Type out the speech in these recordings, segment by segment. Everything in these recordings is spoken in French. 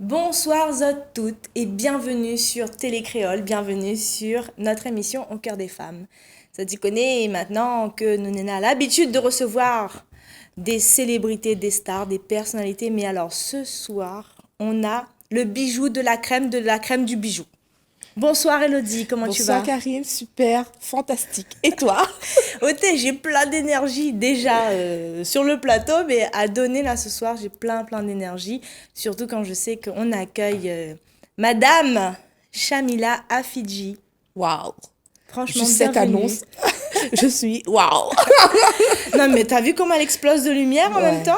Bonsoir à toutes et bienvenue sur Télécréole, bienvenue sur notre émission Au cœur des femmes. Ça t'y connaît maintenant que nous n'avons l'habitude de recevoir des célébrités, des stars, des personnalités, mais alors ce soir, on a le bijou de la crème du bijou. Bonsoir Elodie, comment tu vas? Bonsoir Karine, super, fantastique. Et toi? Oté, j'ai plein d'énergie déjà sur le plateau, mais à donner là ce soir, j'ai plein d'énergie. Surtout quand je sais qu'on accueille Madame Chamila Afidji. Waouh! Franchement, Juste cette bienvenue. annonce, je suis waouh! Non mais t'as vu comment elle explose de lumière en Ouais. même temps?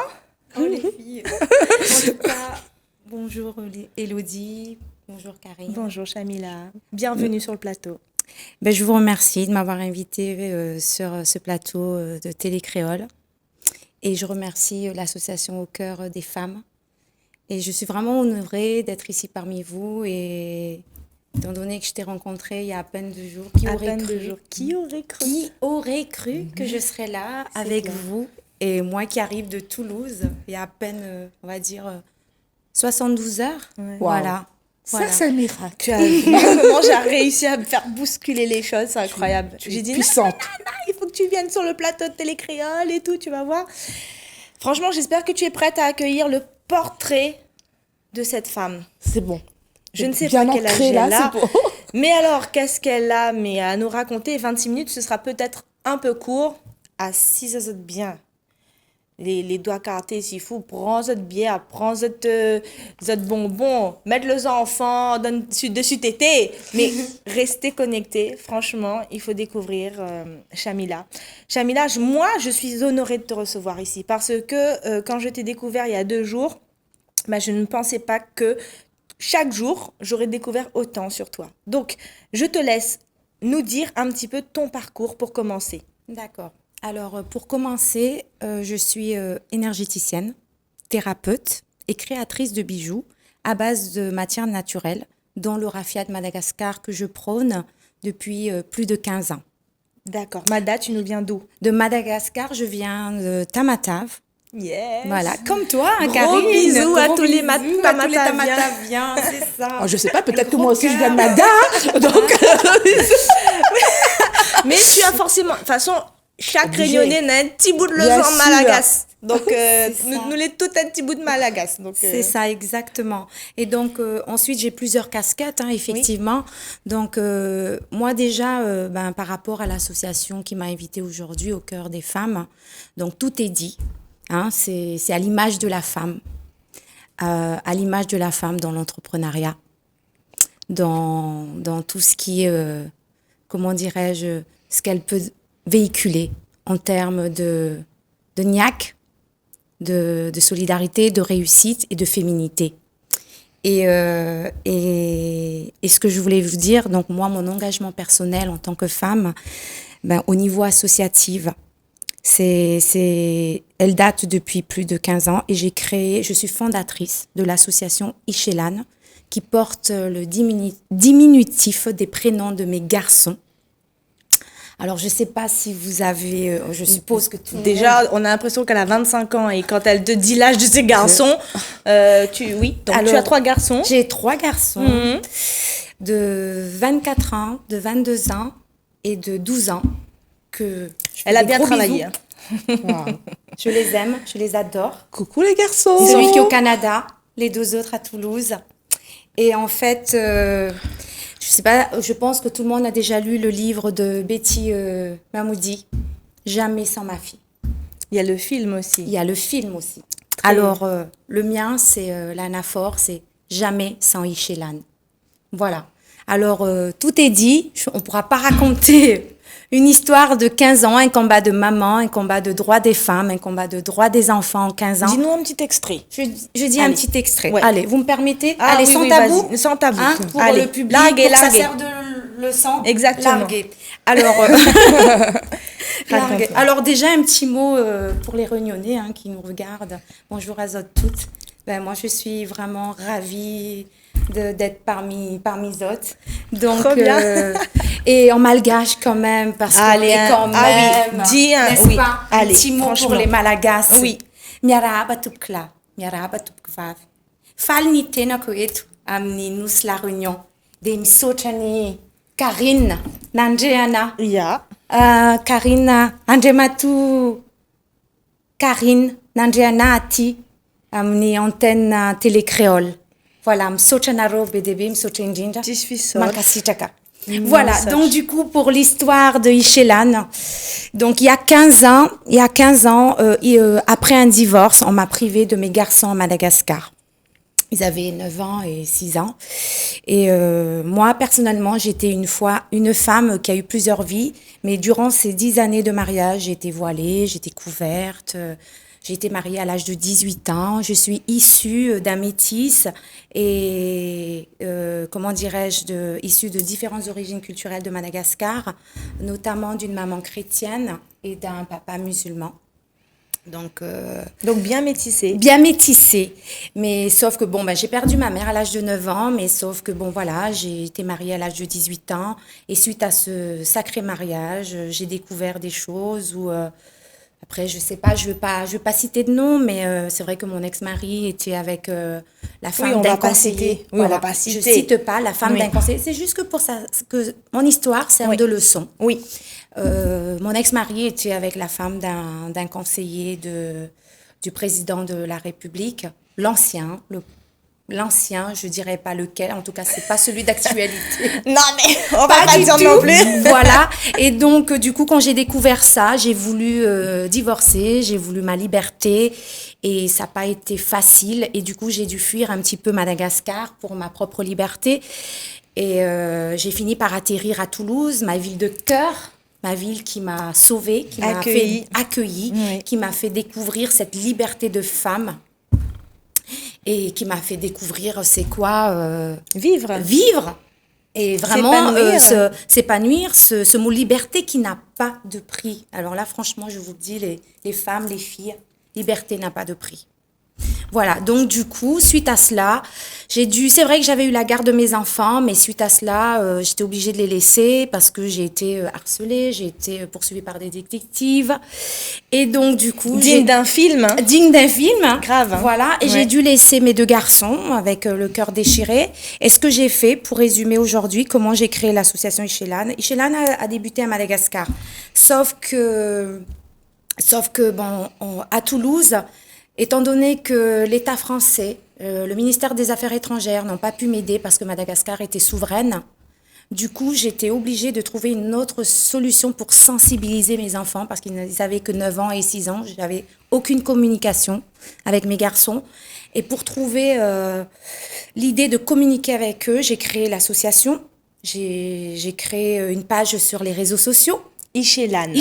Oh les filles. En tout cas, bonjour Elodie, bonjour Karine. Bonjour Chamila, bienvenue sur le plateau. Je vous remercie de m'avoir invitée sur ce plateau de Télécréole. Et je remercie l'association Au cœur des femmes. Et je suis vraiment honorée d'être ici parmi vous. Et étant donné que je t'ai rencontrée il y a à peine 2 jours, qui aurait cru que je serais là avec clair. vous? Et moi qui arrive de Toulouse, il y a à peine, on va dire, 72 heures. Ouais. Voilà. Ça, c'est un miracle. Tu as vu comment j'ai réussi à me faire bousculer les choses, c'est incroyable. Tu es J'ai dit puissante. non, il faut que tu viennes sur le plateau de Télécréole et tout, tu vas voir. Franchement, j'espère que tu es prête à accueillir le portrait de cette femme. C'est bon. Je ne sais Bien pas quel âge ancré, elle là, a. c'est bon. Mais alors, qu'est-ce qu'elle a? Mais à nous raconter, 26 minutes, ce sera peut-être un peu court. Assise bien. Les doigts cartés s'il faut, prends cette bière, prends cette bonbon, mettre les enfants dessus tété, mais restez connectés, franchement, il faut découvrir Chamila. Chamila, moi, je suis honorée de te recevoir ici parce que quand je t'ai découvert il y a 2 jours, je ne pensais pas que chaque jour, j'aurais découvert autant sur toi. Donc, je te laisse nous dire un petit peu ton parcours pour commencer. D'accord. Alors, pour commencer, je suis énergéticienne, thérapeute et créatrice de bijoux à base de matières naturelles, dont le raffia de Madagascar que je prône depuis plus de 15 ans. D'accord. Mada, tu nous viens d'où? De Madagascar, je viens de Tamatave. Yes. Voilà, comme toi, hein, Gros Karine. bisous à tous les bisous à tous les Tamataviens. Tamataviens, c'est ça. Oh, je sais pas, peut-être Le que moi gros aussi je cœur. viens de Mada. Donc, Mais tu as forcément... De toute façon, chaque Obligé. Réunionnais a un petit bout de Bien leçon sûr. malagas. Donc, C'est ça. nous les tous un petit bout de malagas. Donc, C'est ça, exactement. Et donc, ensuite, j'ai plusieurs casquettes, hein, effectivement. Donc, moi, déjà, par rapport à l'association qui m'a invitée aujourd'hui au cœur des femmes, donc tout est dit. Hein, c'est à l'image de la femme. À l'image de la femme dans l'entrepreneuriat, dans tout ce qui est, comment dirais-je, ce qu'elle peut véhiculer en termes de niaque, de solidarité, de réussite et de féminité. Et ce que je voulais vous dire, donc moi, mon engagement personnel en tant que femme, au niveau associatif, elle date depuis plus de 15 ans et je suis fondatrice de l'association Ichelan qui porte le diminutif des prénoms de mes garçons. Alors, je ne sais pas si vous avez, je suppose que tout le monde... déjà, on a l'impression qu'elle a 25 ans et quand elle te dit l'âge de ses garçons, oui. Donc, Alors, tu as 3 garçons. J'ai 3 garçons de 24 ans, de 22 ans et de 12 ans que je fais Elle a des bien gros travaillé. bisous. waouh. Je les aime, je les adore. Coucou les garçons. Celui qui est au Canada, les 2 autres à Toulouse. Et en fait, je sais pas, je pense que tout le monde a déjà lu le livre de Betty Mahmoudi, Jamais sans ma fille. Il y a le film aussi. Il y a le film aussi. Alors, le mien, c'est l'anaphore, c'est Jamais sans Ichelan. Voilà. Alors, tout est dit. On ne pourra pas raconter une histoire de 15 ans, un combat de maman, un combat de droit des femmes, un combat de droit des enfants en 15 ans. Dis-nous un petit extrait. Je dis un Allez. petit extrait. Ouais. Allez, vous me permettez? Ah, Allez, oui, sans oui, tabou. vas-y. Sans tabou. Hein, pour Allez. le public, Larguez, pour que ça larguez. serve de leçon. Exactement. Larguez. Alors, larguez. Alors déjà, un petit mot pour les Réunionnais qui nous regardent. Bonjour à toutes. Moi, je suis vraiment ravie d'être parmi autres. Donc, Trop bien. et en malgache quand même, parce qu'on est quand même, oui, dis un, n'est-ce oui. pas, un Allez, petit mot pour franchement. les Malagasy. Oui. Miara batukla, miara batukvav, Faly ny tenako eto amin'ny nosy la réunion dia misaotra ny Karine nandrehana. Ya. Karine Andriamatoa Karine nandrehana aty amin'ny antenne télé créole. Voilà, misaotra anareo be dia be, misaotra indrindra. Tsisy fisaotra. Mankasitraka. Voilà, donc du coup, pour l'histoire de Ichelan, donc il y a 15 ans, après un divorce, on m'a privé de mes garçons à Madagascar. Ils avaient 9 ans et 6 ans. Et moi, personnellement, j'étais une femme qui a eu plusieurs vies. Mais durant ces 10 années de mariage, j'ai été voilée, j'étais couverte. J'ai été mariée à l'âge de 18 ans. Je suis issue d'un métis et, issue de différentes origines culturelles de Madagascar, notamment d'une maman chrétienne et d'un papa musulman. Donc bien métissé. Bien métissé. Mais sauf que, j'ai perdu ma mère à l'âge de 9 ans, mais sauf que, j'ai été mariée à l'âge de 18 ans. Et suite à ce sacré mariage, j'ai découvert des choses où... après, je sais pas, je veux pas citer de nom, mais c'est vrai que mon ex-mari était avec la femme d'un conseiller. Oui, on va pas citer. Je cite pas la femme d'un conseiller. C'est juste que pour ça, que mon histoire serve de leçon. Oui. Mon ex-mari était avec la femme d'un conseiller du président de la République, l'ancien, je dirais pas lequel, en tout cas c'est pas celui d'actualité. Non mais on va pas dire non plus. Voilà, et donc du coup quand j'ai découvert ça, j'ai voulu divorcer, j'ai voulu ma liberté et ça n'a pas été facile et du coup j'ai dû fuir un petit peu Madagascar pour ma propre liberté et j'ai fini par atterrir à Toulouse, ma ville de cœur. Ma ville qui m'a sauvée, qui m'a fait accueillir, qui m'a fait découvrir cette liberté de femme et qui m'a fait découvrir c'est quoi vivre et vraiment s'épanouir, ce mot liberté qui n'a pas de prix. Alors là, franchement, je vous dis, les femmes, les filles, liberté n'a pas de prix. Voilà, donc du coup, suite à cela, c'est vrai que j'avais eu la garde de mes enfants, mais suite à cela, j'étais obligée de les laisser parce que j'ai été harcelée, j'ai été poursuivie par des détectives. Et donc du coup... Digne d'un film. Digne d'un film. Grave. Hein. Voilà, et j'ai dû laisser mes 2 garçons avec le cœur déchiré. Et ce que j'ai fait, pour résumer aujourd'hui, comment j'ai créé l'association Ichelan. Ichelan a débuté à Madagascar. Sauf que à Toulouse... Étant donné que l'État français, le ministère des Affaires étrangères n'ont pas pu m'aider parce que Madagascar était souveraine, du coup, j'étais obligée de trouver une autre solution pour sensibiliser mes enfants parce qu'ils n'avaient que 9 ans et 6 ans. Je n'avais aucune communication avec mes garçons. Et pour trouver l'idée de communiquer avec eux, j'ai créé l'association. J'ai créé une page sur les réseaux sociaux. Ichelan.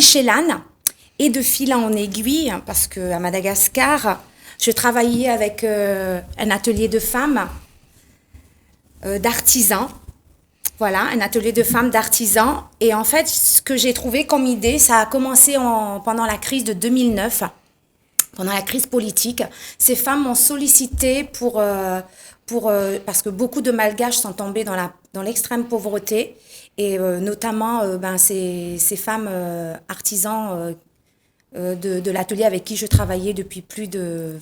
Et de fil en aiguille, parce qu'à Madagascar, je travaillais avec un atelier de femmes, d'artisans. Voilà, un atelier de femmes d'artisans. Et en fait, ce que j'ai trouvé comme idée, ça a commencé pendant la crise de 2009, pendant la crise politique. Ces femmes m'ont sollicité parce que beaucoup de Malgaches sont tombés dans l'extrême pauvreté. Et notamment, ces femmes artisans de l'atelier avec qui je travaillais depuis plus de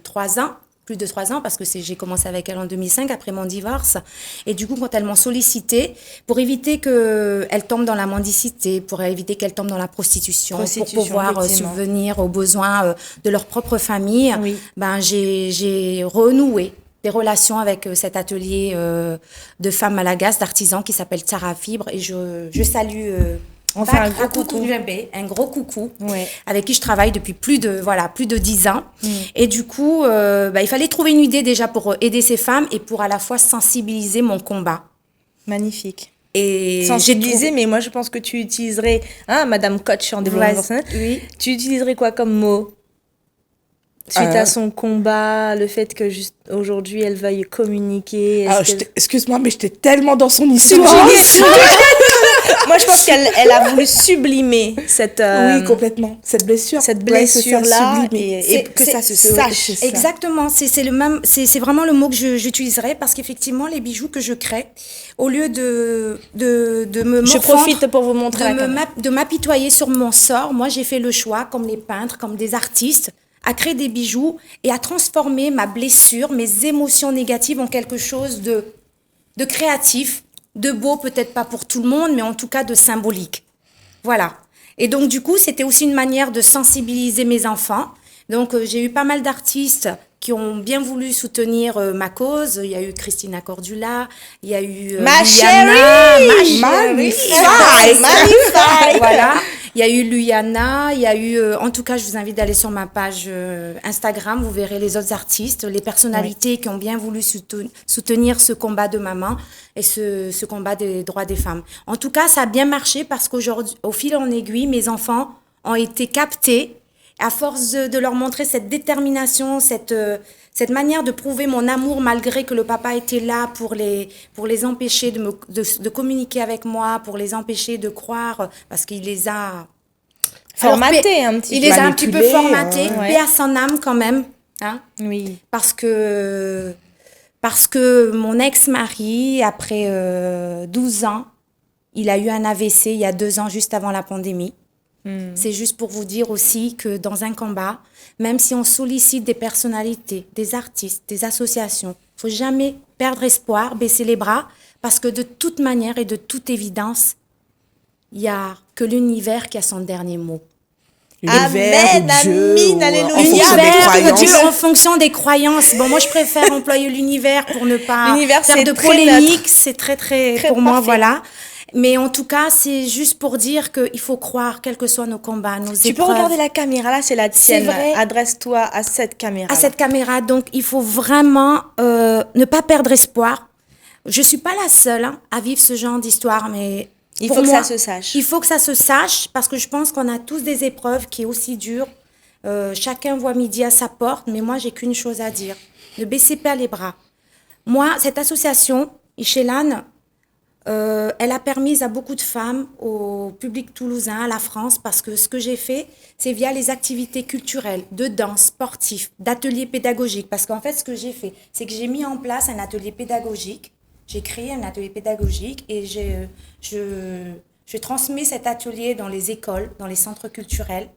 3 ans. Plus de 3 ans, parce que j'ai commencé avec elle en 2005, après mon divorce. Et du coup, quand elles m'ont sollicité, pour éviter qu'elles tombent dans la mendicité, pour éviter qu'elles tombent dans la prostitution pour pouvoir subvenir aux besoins de leur propre famille, j'ai renoué des relations avec cet atelier de femmes malagasy, d'artisans qui s'appelle Tsara Fibre. Et je salue... On fait un gros coucou, avec qui je travaille depuis plus de 10 ans. Et du coup, il fallait trouver une idée déjà pour aider ces femmes et pour à la fois sensibiliser mon combat. Magnifique. Et sensibiliser, mais moi je pense que tu utiliserais, Madame Coach en développement personnel, tu utiliserais quoi comme mot suite à son combat, le fait que juste aujourd'hui elle veuille communiquer. Excuse-moi, mais j'étais tellement dans son histoire. Moi, je pense qu'elle a voulu sublimer cette... oui, complètement. Cette blessure-là. Et que ça se sache. Exactement. C'est vraiment le mot que j'utiliserais parce qu'effectivement, les bijoux que je crée, au lieu de me je profite pour vous montrer de m'apitoyer sur mon sort, moi, j'ai fait le choix, comme les peintres, comme des artistes, à créer des bijoux et à transformer ma blessure, mes émotions négatives en quelque chose de créatif, de beau, peut-être pas pour tout le monde, mais en tout cas de symbolique. Voilà. Et donc, du coup, c'était aussi une manière de sensibiliser mes enfants. Donc, j'ai eu pas mal d'artistes qui ont bien voulu soutenir ma cause. Il y a eu Christina Cordula, il y a eu Ma Liana, magnifique. Voilà. Il y a eu Luyana, il y a eu... en tout cas, je vous invite d'aller sur ma page Instagram. Vous verrez les autres artistes, les personnalités qui ont bien voulu soutenir ce combat de maman et ce combat des droits des femmes. En tout cas, ça a bien marché parce qu'aujourd'hui, au fil en aiguille, mes enfants ont été captés à force de leur montrer cette détermination, cette manière de prouver mon amour malgré que le papa était là pour les empêcher de communiquer avec moi, pour les empêcher de croire, parce qu'il les a formatés un petit peu. Il les a un petit peu formatés, ouais. paix à son âme quand même. Hein, oui. Parce que mon ex-mari, après 12 ans, il a eu un AVC il y a 2 ans, juste avant la pandémie. C'est juste pour vous dire aussi que dans un combat, même si on sollicite des personnalités, des artistes, des associations, il ne faut jamais perdre espoir, baisser les bras, parce que de toute manière et de toute évidence, il n'y a que l'univers qui a son dernier mot. Amen, amin, alléluia. L'univers, Dieu en fonction des croyances. Bon, moi, je préfère employer l'univers pour ne pas faire de polémique. C'est très, pour moi, voilà. Mais en tout cas, c'est juste pour dire qu'il faut croire, quels que soient nos combats, nos épreuves. Tu peux regarder la caméra, là, c'est la tienne. C'est vrai. Adresse-toi à cette caméra. À cette caméra. Donc, il faut vraiment ne pas perdre espoir. Je suis pas la seule à vivre ce genre d'histoire, mais il faut que ça se sache. Il faut que ça se sache, parce que je pense qu'on a tous des épreuves qui sont aussi dures. Chacun voit midi à sa porte, mais moi, j'ai qu'une chose à dire. Ne baissez pas les bras. Moi, cette association, Ichelan, elle a permis à beaucoup de femmes, au public toulousain, à la France, parce que ce que j'ai fait, c'est via les activités culturelles, de danse, sportifs, d'ateliers pédagogiques. Parce qu'en fait, ce que j'ai fait, c'est que j'ai mis en place un atelier pédagogique. J'ai créé un atelier pédagogique et je transmets cet atelier dans les écoles, dans les centres culturels.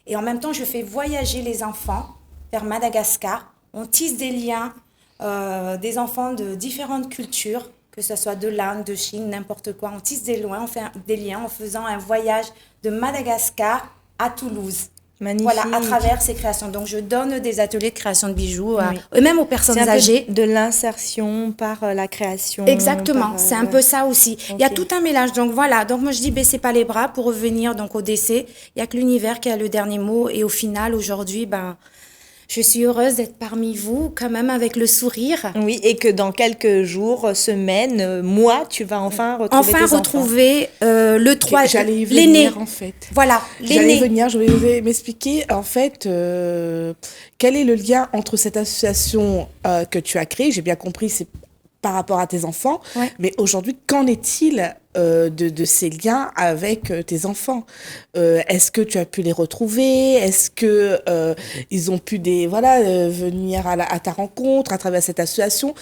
Et en même temps, je fais voyager les enfants vers Madagascar. On tisse des liens, des enfants de différentes cultures, que ce soit de l'Inde, de Chine, n'importe quoi. On tisse des liens en faisant un voyage de Madagascar à Toulouse. Magnifique. Voilà, à travers ces créations. Donc, je donne des ateliers de création de bijoux, et même aux personnes âgées. De l'insertion par la création. Exactement, c'est un peu ça aussi. Okay. Il y a tout un mélange. Donc, voilà. Donc, moi, je dis, baissez pas les bras pour revenir donc, au décès. Il n'y a que l'univers qui a le dernier mot. Et au final, aujourd'hui, je suis heureuse d'être parmi vous, quand même avec le sourire. Oui, et que dans quelques jours, semaines, mois, tu vas enfin retrouver tes retrouver le 3, j'allais y l'aîné. venir, en fait. Voilà, l'aîné. Je vais m'expliquer, en fait, quel est le lien entre cette association que tu as créée. J'ai bien compris, c'est par rapport à tes enfants. Ouais. Mais aujourd'hui, qu'en est-il de ces liens avec tes enfants? Est-ce que tu as pu les retrouver? Est-ce que ils ont pu venir à ta rencontre à travers cette association?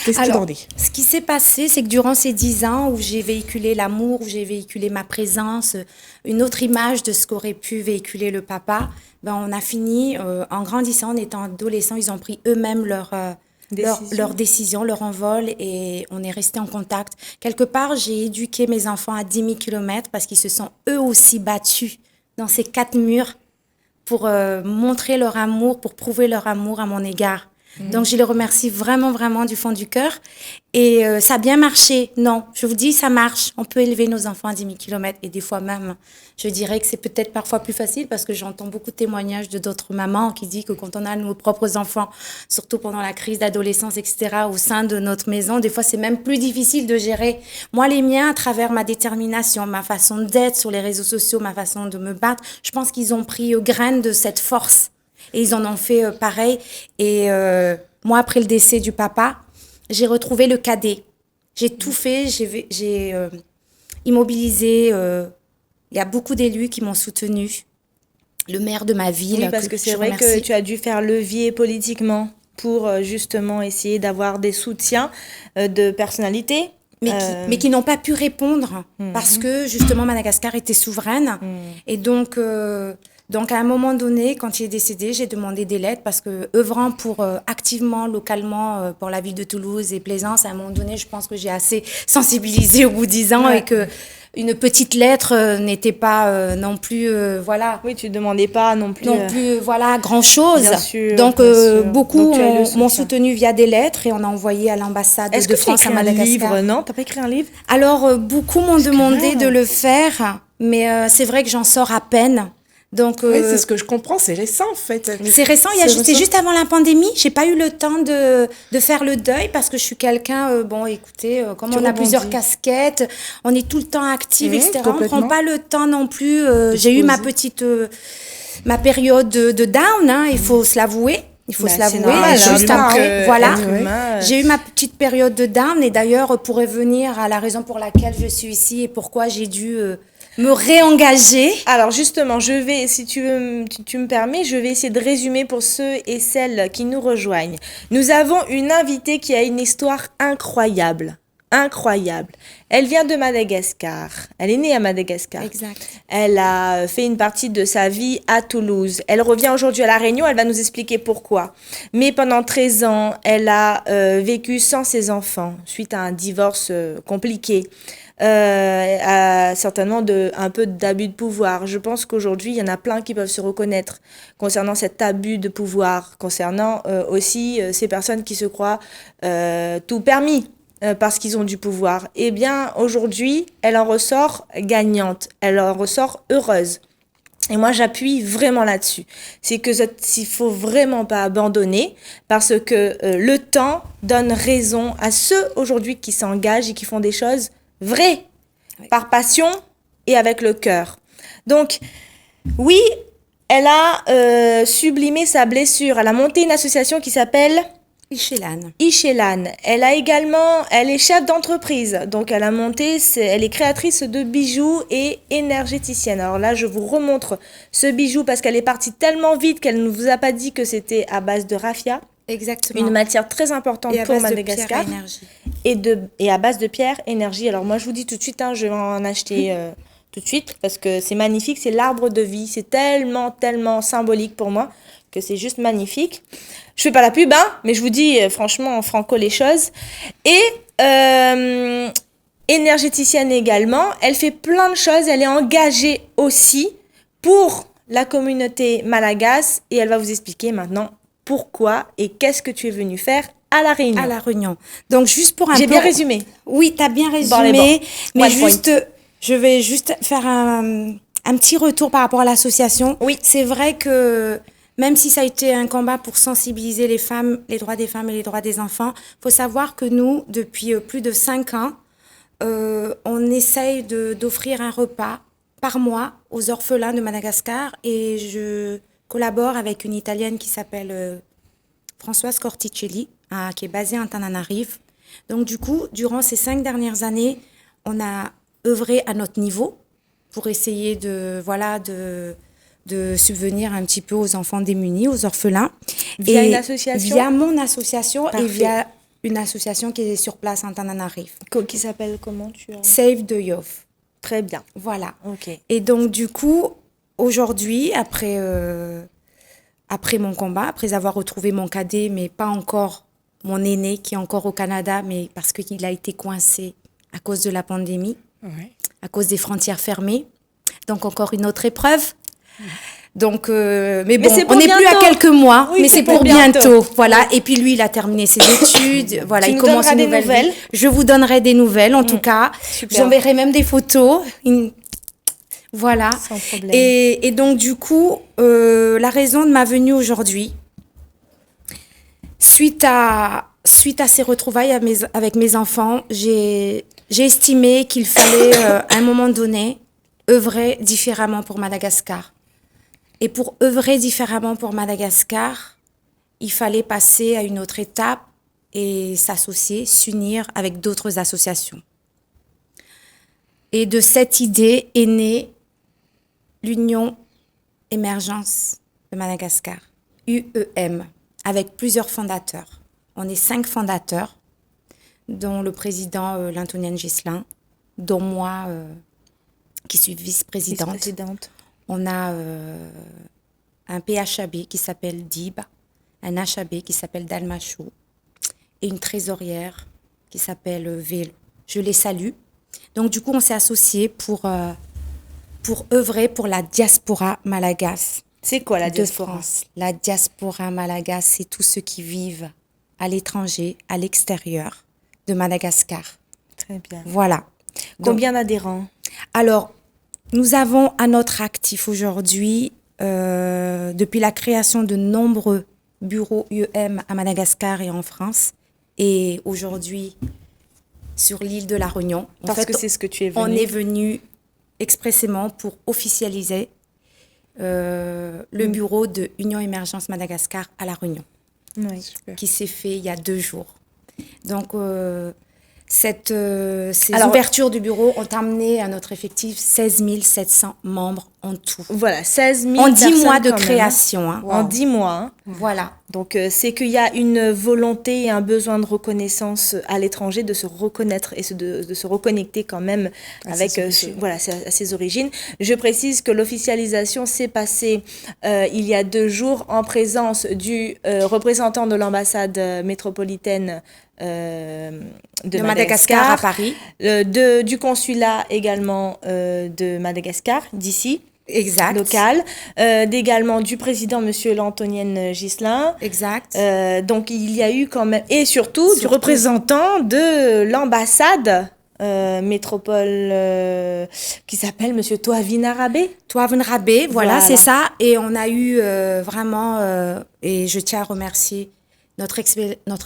Qu'est-ce que tu en dis? Ce qui s'est passé, c'est que durant ces 10 ans où j'ai véhiculé l'amour, où j'ai véhiculé ma présence, une autre image de ce qu'aurait pu véhiculer le papa, on a fini, en grandissant, en étant adolescents, ils ont pris eux-mêmes leur décision, leur envol, et on est resté en contact. Quelque part, j'ai éduqué mes enfants à 10 000 kilomètres parce qu'ils se sont eux aussi battus dans ces 4 murs pour montrer leur amour, pour prouver leur amour à mon égard. Donc, je les remercie vraiment, vraiment du fond du cœur. Et ça a bien marché. Non, je vous dis, ça marche. On peut élever nos enfants à 10 000 kilomètres. Et des fois même, je dirais que c'est peut-être parfois plus facile parce que j'entends beaucoup de témoignages de d'autres mamans qui disent que quand on a nos propres enfants, surtout pendant la crise d'adolescence, etc., au sein de notre maison, des fois, c'est même plus difficile de gérer. Moi, les miens, à travers ma détermination, ma façon d'être sur les réseaux sociaux, ma façon de me battre, je pense qu'ils ont pris graine de cette force. Et ils en ont fait pareil. Et moi, après le décès du papa, j'ai retrouvé le cadet. J'ai tout fait. J'ai immobilisé. Il y a beaucoup d'élus qui m'ont soutenue. Le maire de ma ville. Oui, parce que c'est vrai que tu as dû faire levier politiquement pour justement essayer d'avoir des soutiens de personnalités. Mais qui n'ont pas pu répondre parce que justement Madagascar était souveraine. Et donc Donc, à un moment donné, quand il est décédé, j'ai demandé des lettres parce que, œuvrant pour activement, localement, pour la ville de Toulouse et Plaisance, à un moment donné, je pense que j'ai assez sensibilisé au bout de 10 ans et que une petite lettre n'était pas non plus, voilà. Oui, tu ne demandais pas non plus. Voilà, grand-chose. Bien sûr, Donc, bien sûr. beaucoup Donc, m'ont soutenu via des lettres et on a envoyé à l'ambassade de France à Madagascar. Est-ce que tu as écrit un livre? Non, tu n'as pas écrit un livre? Alors, beaucoup m'ont demandé de le faire, mais c'est vrai que j'en sors à peine. Donc, oui, c'est ce que je comprends, c'est récent en fait. C'est récent, c'est juste avant la pandémie. J'ai pas eu le temps de faire le deuil parce que je suis quelqu'un, bon, écoutez, comme on a plusieurs casquettes, on est tout le temps active, etc. On prend pas le temps non plus. J'ai eu ma période de down, hein, il faut se l'avouer. Il faut se l'avouer. Normal, juste après, voilà. J'ai eu ma petite période de down et d'ailleurs, pour revenir à la raison pour laquelle je suis ici et pourquoi j'ai dû me réengager. Alors justement, si tu me permets, je vais essayer de résumer pour ceux et celles qui nous rejoignent. Nous avons une invitée qui a une histoire incroyable. Incroyable. Elle vient de Madagascar. Elle est née à Madagascar. Exact. Elle a fait une partie de sa vie à Toulouse. Elle revient aujourd'hui à La Réunion. Elle va nous expliquer pourquoi. Mais pendant 13 ans, elle a vécu sans ses enfants suite à un divorce compliqué. Certainement un peu d'abus de pouvoir. Je pense qu'aujourd'hui, il y en a plein qui peuvent se reconnaître concernant cet abus de pouvoir, concernant aussi ces personnes qui se croient tout permis parce qu'ils ont du pouvoir. Eh bien, aujourd'hui, elle en ressort gagnante, elle en ressort heureuse. Et moi, j'appuie vraiment là-dessus. C'est que s'il faut vraiment pas abandonner parce que le temps donne raison à ceux aujourd'hui qui s'engagent et qui font des choses vraies, par passion et avec le cœur. Donc, oui, elle a sublimé sa blessure. Elle a monté une association qui s'appelle Ichelan. Elle est chef d'entreprise. Donc, elle est créatrice de bijoux et énergéticienne. Alors là, je vous remontre ce bijou parce qu'elle est partie tellement vite qu'elle ne vous a pas dit que c'était à base de raffia. Exactement. Une matière très importante pour Madagascar. Et à base de pierre, énergie. Alors moi, je vous dis tout de suite, je vais en acheter tout de suite parce que c'est magnifique. C'est l'arbre de vie. C'est tellement, tellement symbolique pour moi que c'est juste magnifique. Je fais pas la pub, mais je vous dis franchement en franco les choses. Et énergéticienne également. Elle fait plein de choses. Elle est engagée aussi pour la communauté malagasy et elle va vous expliquer maintenant pourquoi et qu'est-ce que tu es venu faire à La Réunion. À La Réunion. Donc, juste pour J'ai bien résumé. Oui, tu as bien résumé. Mais je vais juste faire un petit retour par rapport à l'association. Oui. C'est vrai que même si ça a été un combat pour sensibiliser les femmes, les droits des femmes et les droits des enfants, il faut savoir que nous, depuis plus de 5 ans, on essaye d'offrir un repas par mois aux orphelins de Madagascar et je collabore avec une Italienne qui s'appelle Françoise Corticelli, qui est basée à Antananarive. Donc du coup, durant ces 5 dernières années, on a œuvré à notre niveau pour essayer de subvenir un petit peu aux enfants démunis, aux orphelins. Via une association? Via mon association. Parfait. Et via une association qui est sur place à Antananarive. Qui s'appelle comment Save the Youth. Très bien. Voilà. Ok. Et donc du coup, aujourd'hui, après mon combat, après avoir retrouvé mon cadet, mais pas encore mon aîné qui est encore au Canada, mais parce qu'il a été coincé à cause de la pandémie, à cause des frontières fermées. Donc encore une autre épreuve. Donc, mais bon, on n'est plus à quelques mois, mais c'est pour bientôt. Voilà. Et puis lui, il a terminé ses études. Voilà, il commence une nouvelle vie. Je vous donnerai des nouvelles, en tout cas. J'enverrai même des photos. Voilà. Sans problème. Et donc, du coup, la raison de ma venue aujourd'hui, suite à ces retrouvailles avec mes enfants, j'ai estimé qu'il fallait, à un moment donné, œuvrer différemment pour Madagascar. Et pour œuvrer différemment pour Madagascar, il fallait passer à une autre étape et s'associer, s'unir avec d'autres associations. Et de cette idée est née l'Union Émergence de Madagascar, UEM, avec plusieurs fondateurs. On est 5 fondateurs, dont le président Lintonienne Ghislain, dont moi, qui suis vice-présidente. on a un PHAB qui s'appelle DIB, un HAB qui s'appelle Dalmachou et une trésorière qui s'appelle Vélo. Je les salue. Donc, du coup, on s'est associés pour œuvrer pour la diaspora malagasy. C'est quoi la diaspora? De France. La diaspora malagasy, c'est tous ceux qui vivent à l'étranger, à l'extérieur de Madagascar. Très bien. Voilà. Combien d'adhérents? Alors, nous avons à notre actif aujourd'hui, depuis la création de nombreux bureaux UEM à Madagascar et en France, et aujourd'hui sur l'île de la Réunion. Parce que c'est ce que tu es venu. On est venu expressément pour officialiser le bureau de Union Émergence Madagascar à La Réunion, qui s'est fait il y a 2 jours. Donc, ces ouvertures du bureau ont amené à notre effectif 16 700 membres en tout. Voilà, 16 000 en 10 personnes mois de quand même, création. Wow. En 10 mois. Hein. Voilà. Donc, c'est qu'il y a une volonté et un besoin de reconnaissance à l'étranger, de se reconnaître et de se reconnecter quand même avec à ses origines. Je précise que l'officialisation s'est passée il y a 2 jours en présence du représentant de l'ambassade métropolitaine de Madagascar à Paris. Du consulat également de Madagascar, d'ici. Exact. Local, également du président monsieur Lantonienne Ghislain. Exact. Donc il y a eu quand même, et surtout du représentant de l'ambassade métropole qui s'appelle monsieur Toavin Arabé. Toavin Arabé, voilà, c'est ça. Et on a eu vraiment, et je tiens à remercier notre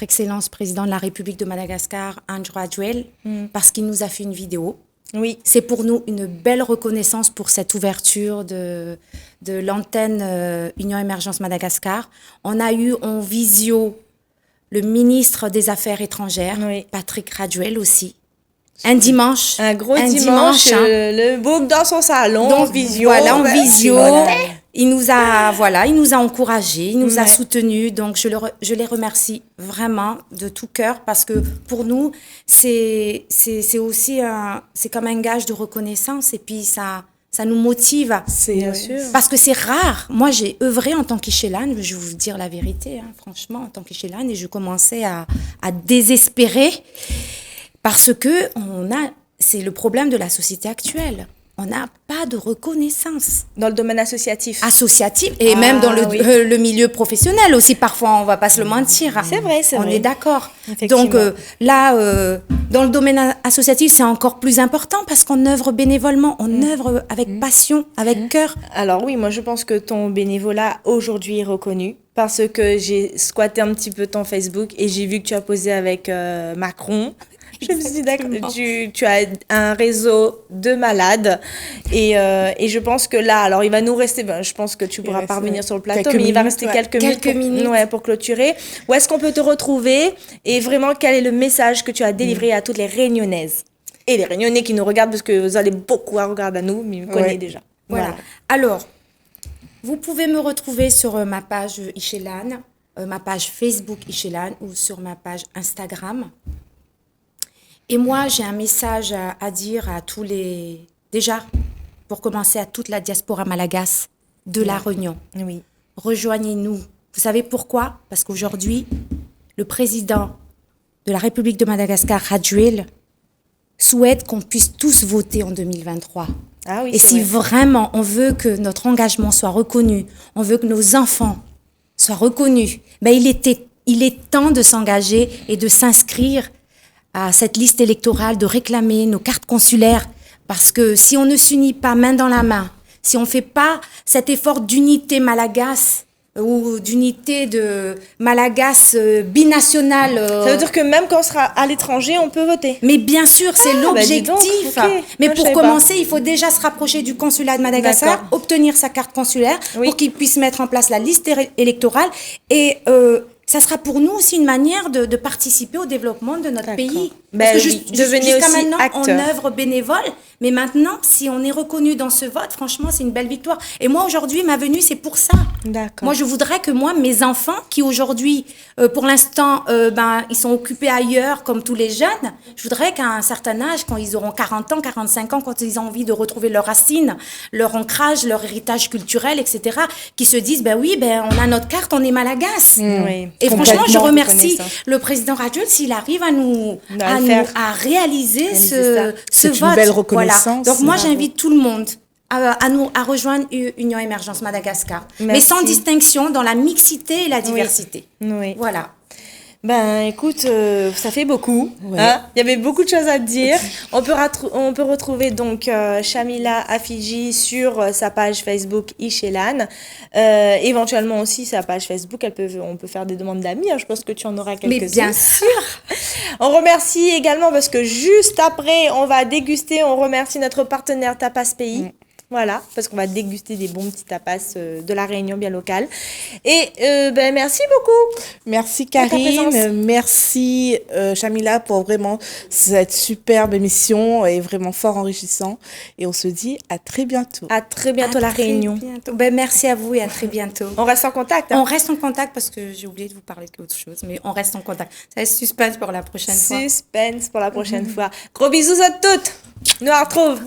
excellence président de la République de Madagascar, Andrew Adjuel, parce qu'il nous a fait une vidéo. Oui. C'est pour nous une belle reconnaissance pour cette ouverture de l'antenne Union Émergence Madagascar. On a eu en visio le ministre des Affaires étrangères, Patrick Rajuel aussi. Un dimanche. Un gros dimanche, le bouc dans son salon, en visio. Voilà, en visio. Voilà. Il nous a encouragés, il nous a soutenus. Donc, je les remercie vraiment de tout cœur parce que pour nous, c'est aussi c'est comme un gage de reconnaissance et puis ça nous motive. Bien sûr. Parce que c'est rare. Moi, j'ai œuvré en tant qu'Échelane, je vais vous dire la vérité, franchement, en tant qu'Échelane, et je commençais à désespérer parce que c'est le problème de la société actuelle. On n'a pas de reconnaissance. Dans le domaine associatif. Et même dans le milieu professionnel aussi, parfois, on ne va pas se le mentir. C'est vrai, c'est vrai. On est d'accord. Donc là, dans le domaine associatif, c'est encore plus important parce qu'on œuvre bénévolement, on œuvre avec passion, avec cœur. Alors oui, moi je pense que ton bénévolat aujourd'hui est reconnu parce que j'ai squatté un petit peu ton Facebook et j'ai vu que tu as posé avec Macron. Je me suis dit, d'accord, tu as un réseau de malades et je pense que là, alors il va nous rester, je pense que tu pourras pas revenir sur le plateau, mais il va rester quelques minutes pour clôturer. Où est-ce qu'on peut te retrouver et vraiment quel est le message que tu as délivré à toutes les Réunionnaises et les Réunionnais qui nous regardent parce que vous allez beaucoup à regarder à nous, mais ils me connaissent déjà. Voilà. Alors, vous pouvez me retrouver sur ma page Échelane, ma page Facebook Échelane ou sur ma page Instagram. Et moi, j'ai un message à dire à tous déjà, pour commencer, à toute la diaspora malagasy de La Réunion. Oui. Rejoignez-nous. Vous savez pourquoi? Parce qu'aujourd'hui, le président de la République de Madagascar, Rajuel, souhaite qu'on puisse tous voter en 2023. Ah oui, et si vraiment on veut que notre engagement soit reconnu, on veut que nos enfants soient reconnus, il est temps de s'engager et de s'inscrire à cette liste électorale, de réclamer nos cartes consulaires. Parce que si on ne s'unit pas main dans la main, si on ne fait pas cet effort d'unité malagasy ou d'unité de malagasy binationale... Ça veut dire que même quand on sera à l'étranger, on peut voter? Mais bien sûr, c'est l'objectif. Mais pour commencer, il faut déjà se rapprocher du consulat de Madagascar, obtenir sa carte consulaire pour qu'il puisse mettre en place la liste électorale et... ça sera pour nous aussi une manière de participer au développement de notre pays. Ben, Parce que devenez jusqu'à aussi maintenant, on acteur. œuvre bénévole, mais maintenant, si on est reconnu dans ce vote, franchement, c'est une belle victoire. Et moi, aujourd'hui, ma venue, c'est pour ça. D'accord. Moi, je voudrais que mes enfants, qui aujourd'hui, pour l'instant, ils sont occupés ailleurs, comme tous les jeunes, je voudrais qu'à un certain âge, quand ils auront 40 ans, 45 ans, quand ils ont envie de retrouver leurs racines, leur ancrage, leur héritage culturel, etc., qu'ils se disent, on a notre carte, on est malagasy. Oui. Et franchement, je remercie reconnaissant. le président Rajul s'il arrive à réaliser ce vote. C'est une belle reconnaissance. Voilà. Donc moi, Bravo. j'invite tout le monde à rejoindre Union Émergence Madagascar. Mais sans Merci. distinction, dans la mixité et la diversité. Oui. Voilà. Ben, écoute, ça fait beaucoup. Ouais. Hein. Il y avait beaucoup de choses à dire. On peut retrouver donc Shamila Afidji sur sa page Facebook Ishelan. Éventuellement aussi sa page Facebook. On peut faire des demandes d'amis. Hein. Je pense que tu en auras quelques-unes. Mais bien sûr. On remercie également parce que juste après, on va déguster. On remercie notre partenaire Tapas Pays. Voilà, parce qu'on va déguster des bons petits tapas de la Réunion bien locale. Et merci beaucoup. Merci ta présence. Karine, merci Shamila pour vraiment cette superbe émission et vraiment fort enrichissant. Et on se dit à très bientôt. À très bientôt la À très Réunion. bientôt. Merci à vous et à très bientôt. On reste en contact. Hein. On reste en contact parce que j'ai oublié de vous parler d'autre chose, mais on reste en contact. Ça va être suspense pour la prochaine fois. Suspense pour la prochaine fois. Gros bisous à toutes. Nous on retrouve.